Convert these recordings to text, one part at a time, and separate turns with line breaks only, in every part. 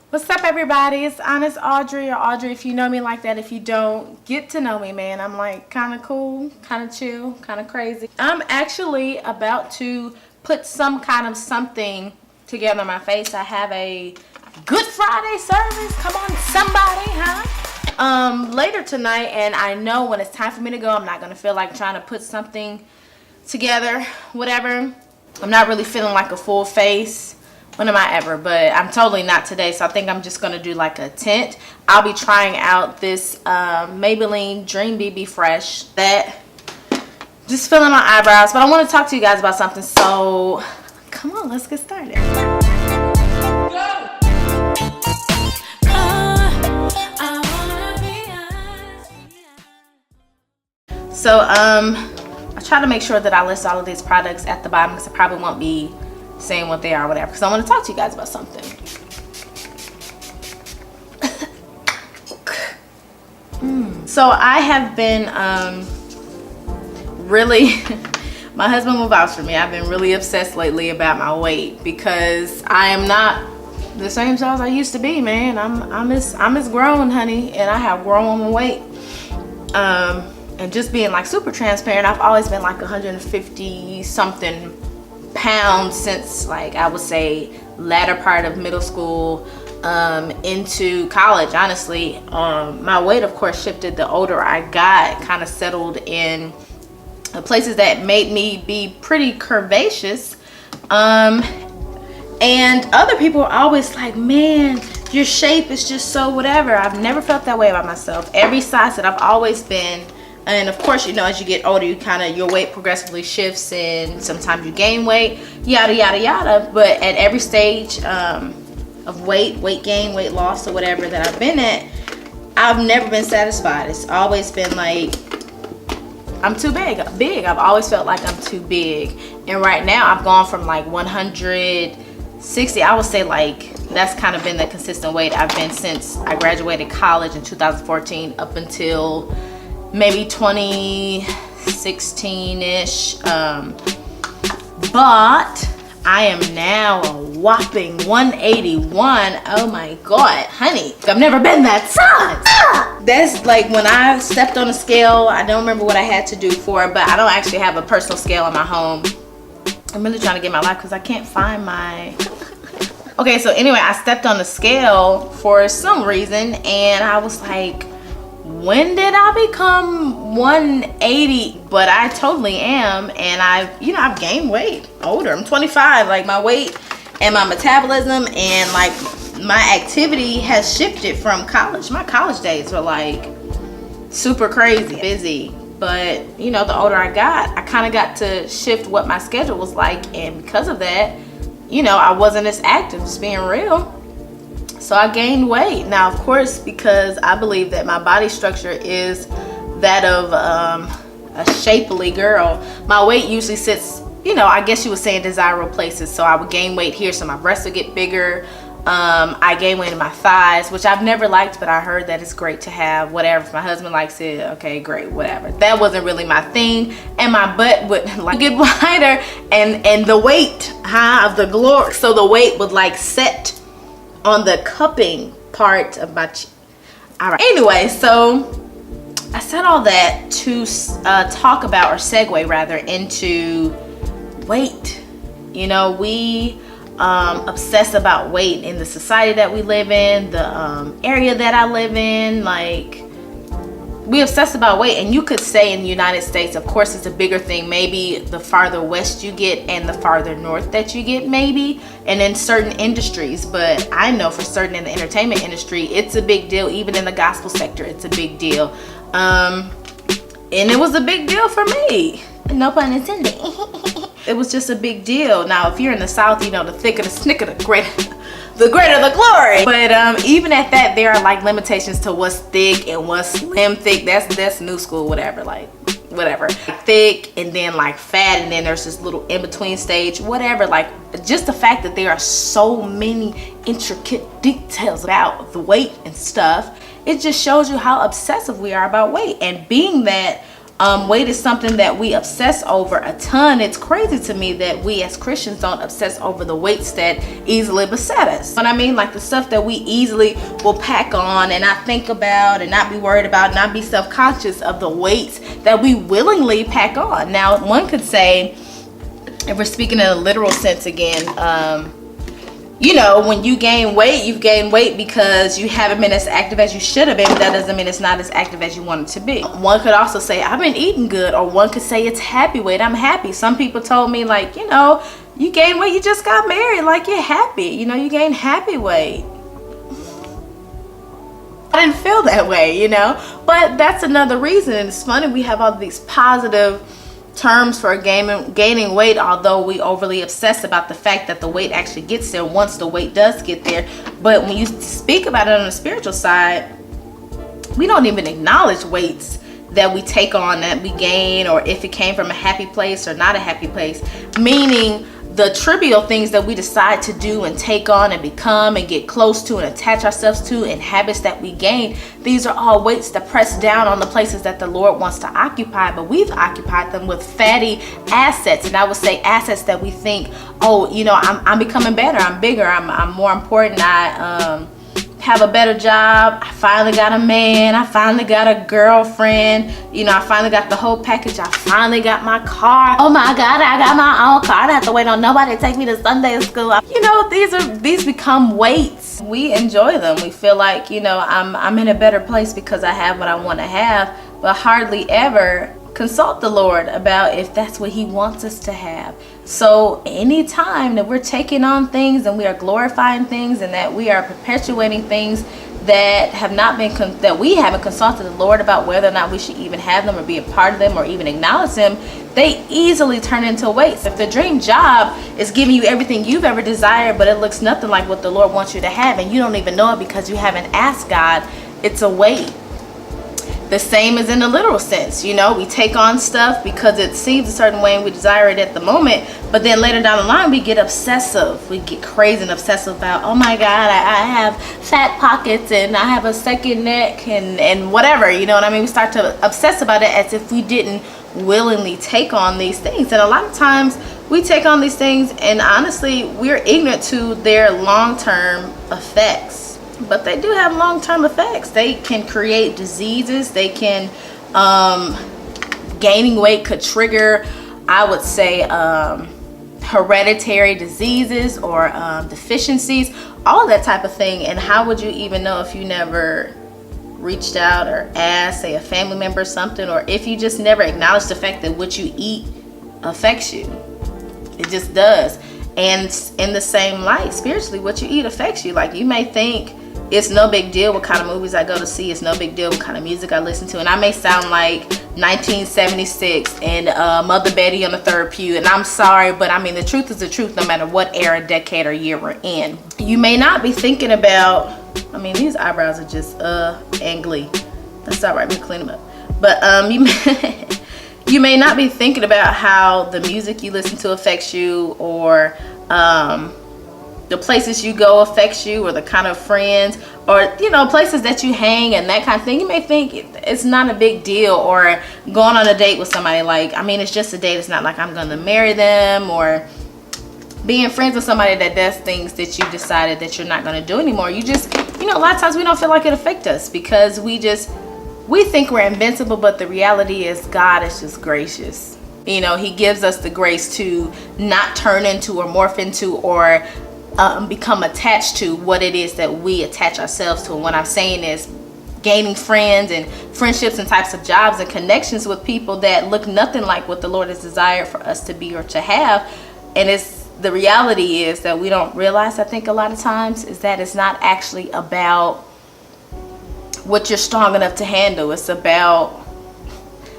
What's up, everybody? It's Honest Audrey, or Audrey if you know me like that. If you don't, get to know me, man. I'm like kind of cool, kind of chill, kind of crazy. I'm actually about to put some kind of something together on my face. I have a Good Friday service. Come on, somebody, huh? Later tonight, and I know when it's time for me to go, I'm not gonna feel like trying to put something together, whatever. I'm not really feeling like a full face. When am I ever? But I'm totally not today, so I think I'm just gonna do like a tint. I'll be trying out this Maybelline Dream BB Fresh. That just filling my eyebrows, but I want to talk to you guys about something. So come on, let's get started. So I try to make sure that I list all of these products at the bottom because I probably won't be saying what they are or whatever, because I want to talk to you guys about something. So I have been really my husband will vouch for me. I've been really obsessed lately about my weight because I am not the same size I used to be, man. I'm as grown, honey, and I have grown my weight. And just being like super transparent, I've always been like 150 something pounds since, like, I would say latter part of middle school into college. Honestly, my weight of course shifted the older I got, kind of settled in places that made me be pretty curvaceous, and other people are always like, man, your shape is just so whatever. I've never felt that way about myself. Every size that I've always been. And of course, you know, as you get older, you kind of, your weight progressively shifts and sometimes you gain weight, yada, yada, yada. But at every stage of weight gain, weight loss, or whatever that I've been at, I've never been satisfied. It's always been like, I'm too big. I've always felt like I'm too big. And right now I've gone from like 160, I would say, like, that's kind of been the consistent weight I've been since I graduated college in 2014 up until maybe 2016-ish, but I am now a whopping 181. Oh my god, honey, I've never been that size. That's like when I stepped on a scale. I don't remember what I had to do for it, but I don't actually have a personal scale in my home. I'm really trying to get my life because I can't find my okay. So anyway, I stepped on the scale for some reason and I was like, when did I become 180? But I totally am, and I've gained weight older. I'm 25. Like, my weight and my metabolism and like my activity has shifted from college. My college days were like super crazy busy, but you know, the older I got, I kind of got to shift what my schedule was like, and because of that, you know, I wasn't as active, just being real. So I gained weight. Now, of course, because I believe that my body structure is that of a shapely girl, my weight usually sits, you know, I guess you would say in desirable places. So I would gain weight here, so my breasts would get bigger. I gain weight in my thighs, which I've never liked, but I heard that it's great to have. Whatever, if my husband likes it, okay, great, whatever. That wasn't really my thing. And my butt would like get wider, and the weight, of the glory. So the weight would like set on the cupping part of my all right, anyway, so I said all that to talk about, or segue rather, into weight. You know, we obsess about weight in the society that we live in, the area that I live in. Like, we obsess about weight, and you could say in the United States, of course, it's a bigger thing maybe the farther west you get and the farther north that you get, maybe, and in certain industries. But I know for certain in the entertainment industry, it's a big deal. Even in the gospel sector, it's a big deal, and it was a big deal for me, no pun intended. It was just a big deal. Now, if you're in the South, you know, the thicker the snicker, the greater the glory. But even at that, there are like limitations to what's thick and what's slim thick. That's new school, whatever, like whatever. Thick and then like fat, and then there's this little in-between stage, whatever. Like, just the fact that there are so many intricate details about the weight and stuff, it just shows you how obsessive we are about weight. And being that Weight is something that we obsess over a ton. It's crazy to me that we as Christians don't obsess over the weights that easily beset us. But I mean, like the stuff that we easily will pack on and not think about and not be worried about, not be self-conscious of the weights that we willingly pack on. Now, one could say, if we're speaking in a literal sense again, you know, when you gain weight, you've gained weight because you haven't been as active as you should have been, but that doesn't mean it's not as active as you want it to be. One could also say, I've been eating good, or one could say it's happy weight. I'm happy. Some people told me, like, you know, you gained weight, you just got married, like you're happy. You know, you gained happy weight. I didn't feel that way, you know, but that's another reason. And it's funny, we have all these positive terms for gaining weight, although we overly obsess about the fact that the weight actually gets there once the weight does get there. But when you speak about it on the spiritual side, we don't even acknowledge weights that we take on, that we gain, or if it came from a happy place or not a happy place, meaning the trivial things that we decide to do and take on and become and get close to and attach ourselves to, and habits that we gain. These are all weights that press down on the places that the Lord wants to occupy, but we've occupied them with fatty assets. And I would say assets that we think, oh, you know, I'm becoming better, I'm bigger, I'm more important, I have a better job, I finally got a man, I finally got a girlfriend, you know, I finally got the whole package, I finally got my car, oh my God, I got my own car, I don't have to wait on nobody to take me to Sunday school. You know, these become weights. We enjoy them. We feel like, you know, I'm in a better place because I have what I want to have, but hardly ever consult the Lord about if that's what he wants us to have. So anytime that we're taking on things and we are glorifying things and that we are perpetuating things that have not been that we haven't consulted the Lord about whether or not we should even have them or be a part of them or even acknowledge them, they easily turn into weights. If the dream job is giving you everything you've ever desired, but it looks nothing like what the Lord wants you to have, and you don't even know it because you haven't asked God, it's a weight. The same is in the literal sense. You know, we take on stuff because it seems a certain way and we desire it at the moment, but then later down the line we get obsessive. We get crazy and obsessive about, oh my God, I have fat pockets and I have a second neck and whatever, you know what I mean? We start to obsess about it as if we didn't willingly take on these things. And a lot of times we take on these things and honestly we're ignorant to their long-term effects. But they do have long-term effects. They can create diseases. They can, gaining weight could trigger, I would say, hereditary diseases or deficiencies, all of that type of thing. And how would you even know if you never reached out or asked, say, a family member or something, or if you just never acknowledge the fact that what you eat affects you? It just does. And in the same light, spiritually, what you eat affects you. Like, you may think it's no big deal what kind of movies I go to see, it's no big deal what kind of music I listen to, and I may sound like 1976 and Mother Betty on the third pew, and I'm sorry, but I mean the truth is the truth no matter what era, decade, or year we're in. You may not be thinking about, I mean, these eyebrows are just angly. That's all right, we'll clean them up. But you may not be thinking about how the music you listen to affects you, or the places you go affects you, or the kind of friends, or, you know, places that you hang and that kind of thing. You may think it's not a big deal, or going on a date with somebody, like, I mean, it's just a date. It's not like I'm gonna marry them, or being friends with somebody that does things that you decided that you're not gonna do anymore. You just, you know, a lot of times we don't feel like it affects us because we think we're invincible, but the reality is God is just gracious. You know, he gives us the grace to not turn into or morph into or become attached to what it is that we attach ourselves to. And what I'm saying is gaining friends and friendships and types of jobs and connections with people that look nothing like what the Lord has desired for us to be or to have. And the reality is that we don't realize, I think a lot of times, is that it's not actually about what you're strong enough to handle. It's about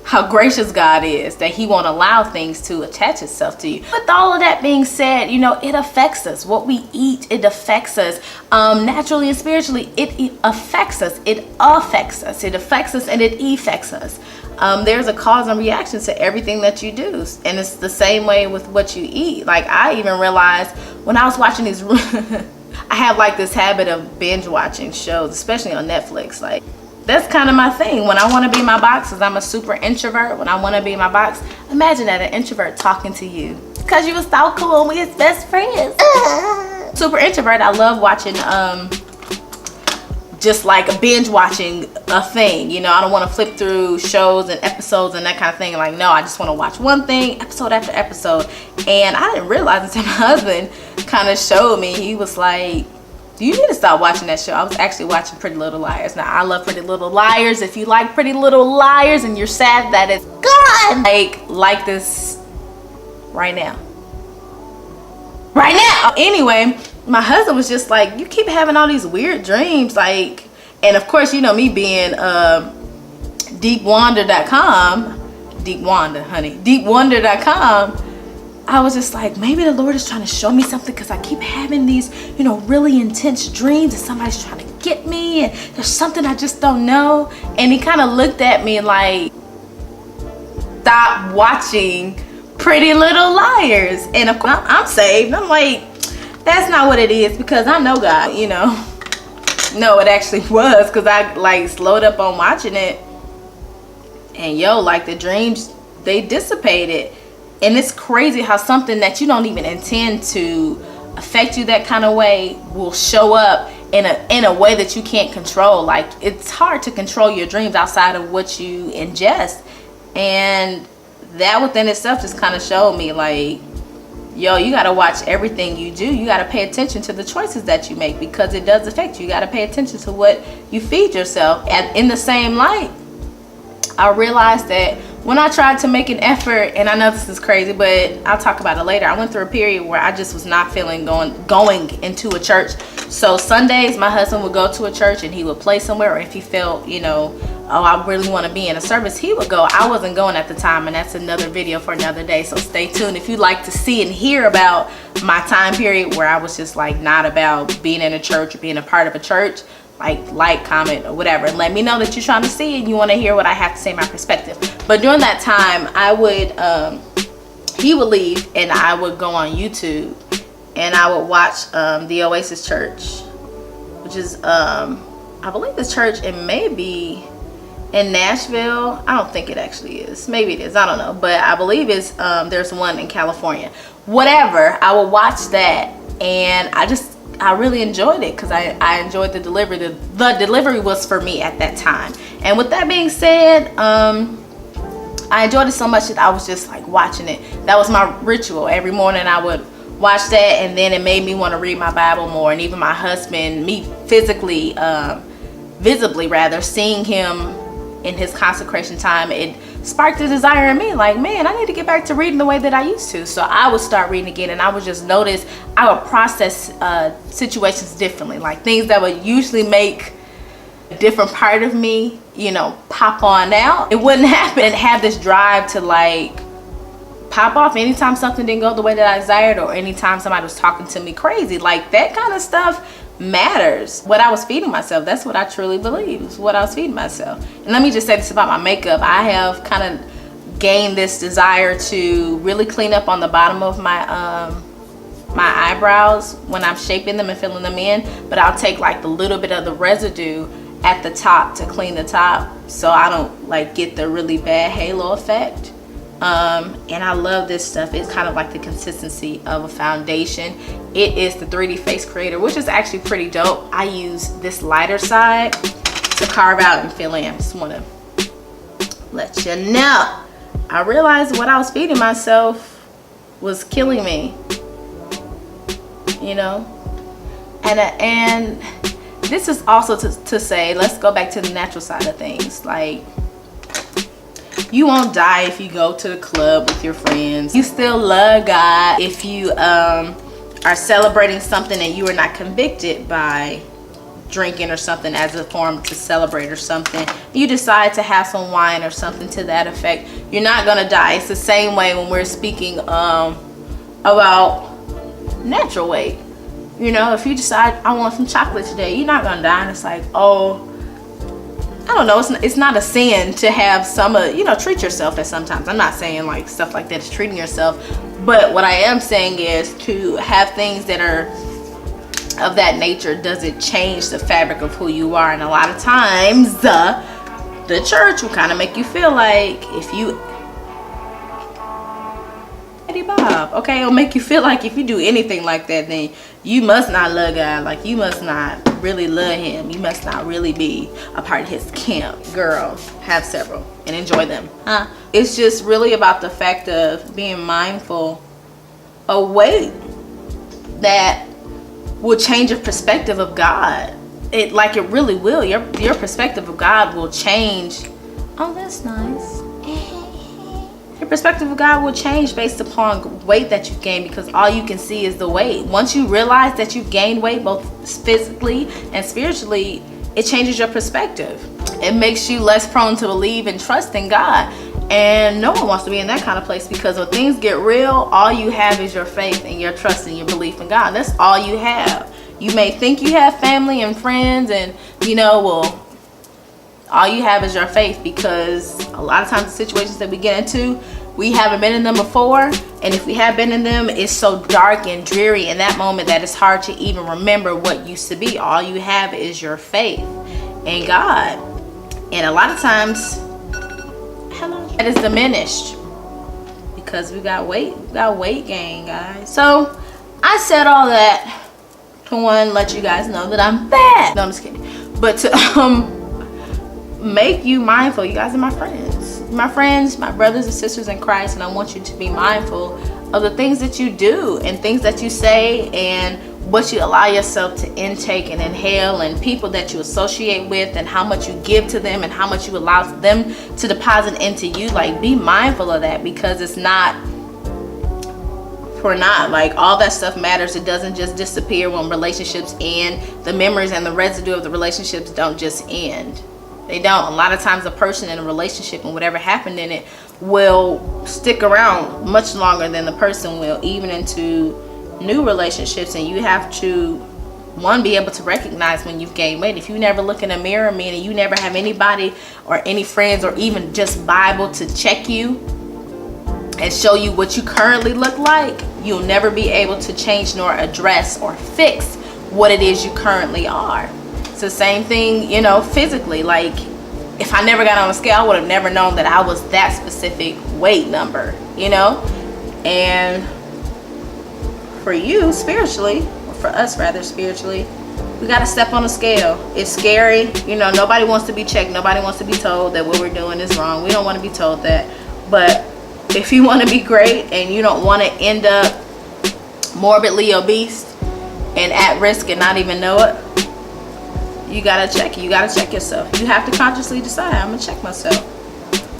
how gracious God is, that he won't allow things to attach itself to you. With all of that being said, you know, it affects us. What we eat, it affects us. Naturally and spiritually, it affects us. It affects us. It affects us and it effects us. There's a cause and reaction to everything that you do. And it's the same way with what you eat. Like, I even realized when I was watching these, I have like this habit of binge watching shows, especially on Netflix. Like, that's kind of my thing. When I want to be in my box, because I'm a super introvert, when I want to be in my box, imagine that, an introvert talking to you because you was so cool and we his best friends. Super introvert. I love watching just like binge watching a thing, you know. I don't want to flip through shows and episodes and that kind of thing. Like, no, I just want to watch one thing episode after episode. And I didn't realize until my husband kind of showed me. He was like, you need to stop watching that show. I was actually watching Pretty Little Liars. Now, I love Pretty Little Liars. If you like Pretty Little Liars and you're sad that it's gone, like this right now. Anyway, my husband was just like, you keep having all these weird dreams, like, and of course, you know, me being deepwonder.com, deepwonder.com, I was just like, maybe the Lord is trying to show me something, because I keep having these, you know, really intense dreams and somebody's trying to get me and there's something I just don't know. And he kind of looked at me like, stop watching Pretty Little Liars. And of course, I'm saved. I'm like, that's not what it is, because I know God, you know. No, it actually was, because I like slowed up on watching it, and yo, like the dreams, they dissipated. And it's crazy how something that you don't even intend to affect you that kind of way will show up in a way that you can't control. Like, it's hard to control your dreams outside of what you ingest, and that within itself just kind of showed me like, yo, you got to watch everything you do. You got to pay attention to the choices that you make, because it does affect you. You got to pay attention to what you feed yourself. And in the same light, I realized that when I tried to make an effort, and I know this is crazy, but I'll talk about it later. I went through a period where I just was not feeling going into a church. So Sundays, my husband would go to a church and he would play somewhere, or if he felt, you know, oh, I really want to be in a service, he would go. I wasn't going at the time, and that's another video for another day. So stay tuned if you'd like to see and hear about my time period where I was just like not about being in a church or being a part of a church. Like, comment, or whatever, and let me know that you're trying to see and you want to hear what I have to say, my perspective. But during that time, I would he would leave and I would go on YouTube and I would watch the Oasis Church, which is I believe this church, it may be in Nashville. I don't think it actually is. Maybe it is. I don't know. But I believe it's there's one in California. Whatever. I would watch that, and I really enjoyed it, because I enjoyed the delivery. The delivery was for me at that time. And with that being said, I enjoyed it so much that I was just like watching it. That was my ritual. Every morning I would watch that, and then it made me want to read my Bible more. And even my husband, me physically, visibly rather, seeing him in his consecration time, it sparked a desire in me, like, man, I need to get back to reading the way that I used to. So I would start reading again, and I would just notice I would process situations differently. Like, things that would usually make a different part of me, you know, pop on out, it wouldn't happen. And have this drive to like pop off anytime something didn't go the way that I desired, or anytime somebody was talking to me crazy. Like, that kind of stuff matters. What I was feeding myself, that's what I truly believe is what I was feeding myself. And let me just say this about my makeup. I have kind of gained this desire to really clean up on the bottom of my my eyebrows when I'm shaping them and filling them in, but I'll take like the little bit of the residue at the top to clean the top, so I don't like get the really bad halo effect. And I love this stuff. It's kind of like the consistency of a foundation. It is the 3D Face Creator, which is actually pretty dope. I use this lighter side to carve out and fill in. Just want to let you know. I realized what I was feeding myself was killing me, you know. And this is also to say, let's go back to the natural side of things. Like, you won't die if you go to the club with your friends. You still love God if you are celebrating something and you are not convicted by drinking or something as a form to celebrate or something. You decide to have some wine or something to that effect. You're not gonna die. It's the same way when we're speaking about natural weight. You know, if you decide I want some chocolate today, you're not gonna die. And it's like, oh, I don't know, it's not a sin to have some, you know, treat yourself at sometimes. I'm not saying like stuff like that is treating yourself, but what I am saying is to have things that are of that nature doesn't change the fabric of who you are. And a lot of times the church will kind of make you feel like if you Bob, okay, it'll make you feel like if you do anything like that, then you must not love God. Like, you must not really love him. You must not really be a part of his camp. Girl, have several and enjoy them. It's just really about the fact of being mindful of weight that will change your perspective of God. It really will. Your perspective of God will change. Oh, that's nice. Your perspective of God will change based upon weight that you gain, because all you can see is the weight. Once you realize that you've gained weight, both physically and spiritually, it changes your perspective. It makes you less prone to believe and trust in God. And no one wants to be in that kind of place, because when things get real, all you have is your faith and your trust and your belief in God. That's all you have. You may think you have family and friends and, all you have is your faith, because a lot of times the situations that we get into, we haven't been in them before. And if we have been in them, it's so dark and dreary in that moment that it's hard to even remember what used to be. All you have is your faith in God. And a lot of times, that is diminished because we got weight gain, guys. So I said all that to let you guys know that I'm fat. No, I'm just kidding. But to make you mindful. You guys are my friends, my brothers and sisters in Christ, and I want you to be mindful of the things that you do and things that you say and what you allow yourself to intake and inhale, and people that you associate with, and how much you give to them and how much you allow them to deposit into you. Like, be mindful of that, because it's not for naught. Like, all that stuff matters. It doesn't just disappear when relationships end. The memories and the residue of the relationships don't just end. They don't. A lot of times a person in a relationship and whatever happened in it will stick around much longer than the person will, even into new relationships. And you have to, one, be able to recognize when you've gained weight. If you never look in a mirror, meaning you never have anybody or any friends or even just Bible to check you and show you what you currently look like, you'll never be able to change nor address or fix what it is you currently are. It's the same thing, physically. Like, if I never got on a scale, I would have never known that I was that specific weight number, And for you, spiritually, or for us rather, spiritually, we got to step on a scale. It's scary. Nobody wants to be checked. Nobody wants to be told that what we're doing is wrong. We don't want to be told that. But if you want to be great and you don't want to end up morbidly obese and at risk and not even know it, you gotta check it. You gotta check yourself. You have to consciously decide, I'm gonna check myself,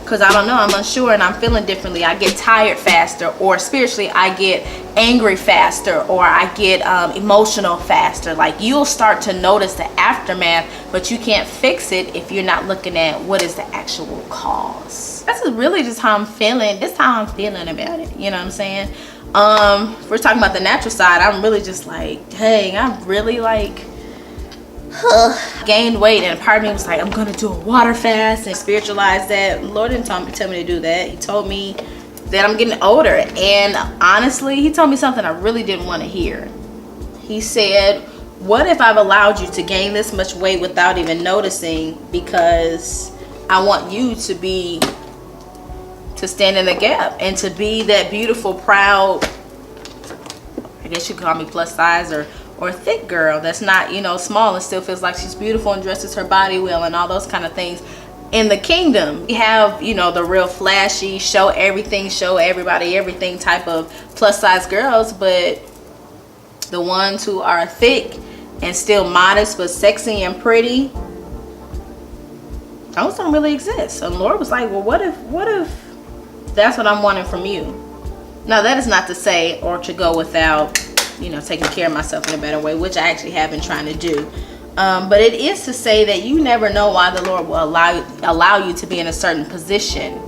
because I don't know, I'm unsure and I'm feeling differently. I get tired faster, or spiritually I get angry faster, or I get emotional faster. Like, you'll start to notice the aftermath, but you can't fix it if you're not looking at what is the actual cause. That's really just how I'm feeling. This is how I'm feeling about it. You know what I'm saying? If we're talking about the natural side, I'm really just like, dang, I'm really like gained weight, and a part of me was like, I'm gonna do a water fast and spiritualize that. Lord didn't tell me to do that. He told me that I'm getting older, and honestly, he told me something I really didn't want to hear. He said, what if I've allowed you to gain this much weight without even noticing, because I want you to stand in the gap and to be that beautiful, proud, I guess you could call me plus size or thick girl that's not, small and still feels like she's beautiful and dresses her body well and all those kind of things. In the kingdom, we have, the real flashy, show everything, show everybody everything type of plus size girls, but the ones who are thick and still modest but sexy and pretty, those don't really exist. So the Lord was like, well, what if that's what I'm wanting from you? Now, that is not to say or to go without taking care of myself in a better way, which I actually have been trying to do. But it is to say that you never know why the Lord will allow you to be in a certain position.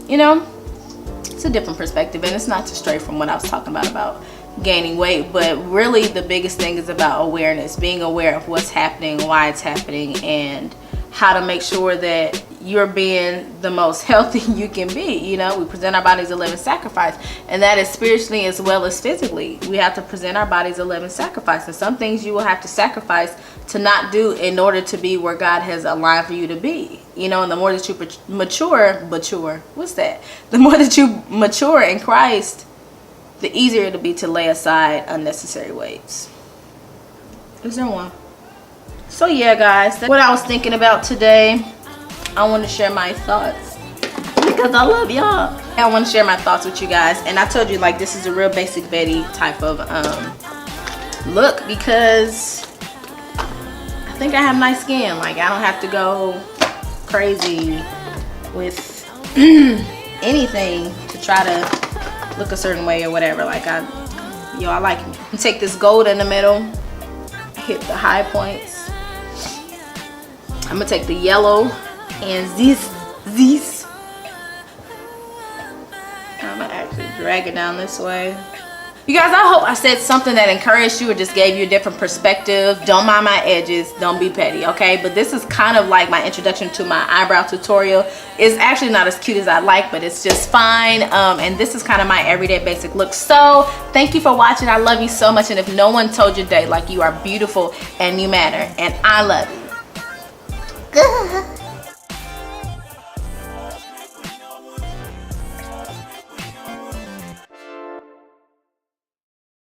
It's a different perspective, and it's not to stray from what I was talking about gaining weight. But really, the biggest thing is about awareness, being aware of what's happening, why it's happening, and how to make sure that you're being the most healthy you can be. You know, we present our bodies a living sacrifice, and that is spiritually as well as physically. We have to present our bodies a living sacrifice, and some things you will have to sacrifice to not do in order to be where God has aligned for you to be. You know, and the more that you mature, what's that? The more that you mature in Christ, the easier it'll be to lay aside unnecessary weights. Is there one? So yeah, guys, that's what I was thinking about today. I want to share my thoughts because I love y'all. I want to share my thoughts with you guys, and I told you, like, this is a real basic Betty type of look, because I think I have nice skin. Like, I don't have to go crazy with anything to try to look a certain way or whatever. Like, I like me. You take this gold in the middle, hit the high points. I'm gonna take the yellow and this. I'm gonna actually drag it down this way. You guys, I hope I said something that encouraged you or just gave you a different perspective. Don't mind my edges, don't be petty, okay? But this is kind of like my introduction to my eyebrow tutorial. It's actually not as cute as I like, but it's just fine. And this is kind of my everyday basic look. So thank you for watching. I love you so much, and if no one told you today, like, you are beautiful and you matter, and I love you.